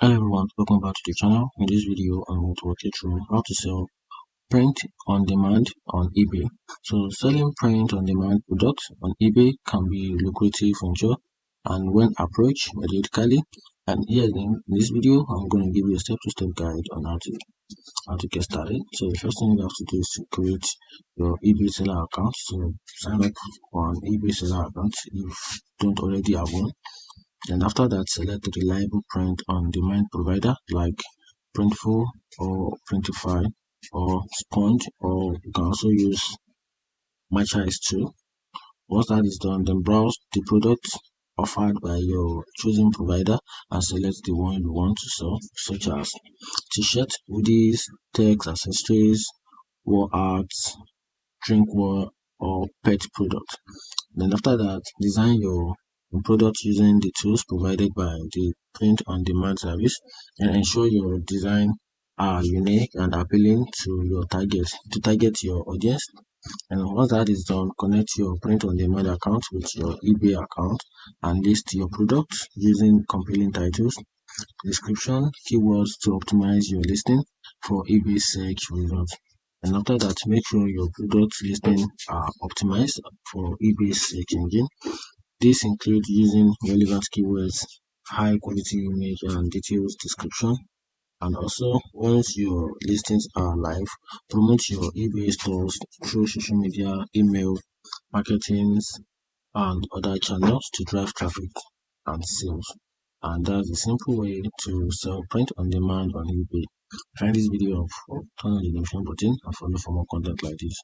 Hello everyone, welcome back to the channel. In this video, I'm going to walk you through how to sell print on demand on eBay. So selling print on demand products on eBay can be lucrative venture and when approached methodically. And here in this video, I'm going to give you a step-to-step guide on how to get started. So the first thing you have to do is to create your eBay seller account. So sign up on eBay seller account if you don't already have one. And after that, select a reliable print on demand provider like Printful or Printify or Sponge, or you can also use Matchice too. Once that is done, then browse the products offered by your chosen provider and select the one you want to sell, such as t-shirts, hoodies, text, accessories, wall arts, drinkware, or pet products. Then after that, design your product using the tools provided by the print on demand service and ensure your design are unique and appealing to target your audience. And once that is done, connect your print on demand account with your eBay account and list your products using compelling titles, description, keywords to optimize your listing for eBay search results. And after that, make sure your product listing are optimized for eBay search engine. This includes using relevant keywords, high quality image and details description. And also, once your listings are live, promote your eBay stores through social media, email, marketings, and other channels to drive traffic and sales. And that's a simple way to sell print on demand on eBay. Find this video, turn on the notification button and follow for more content like this.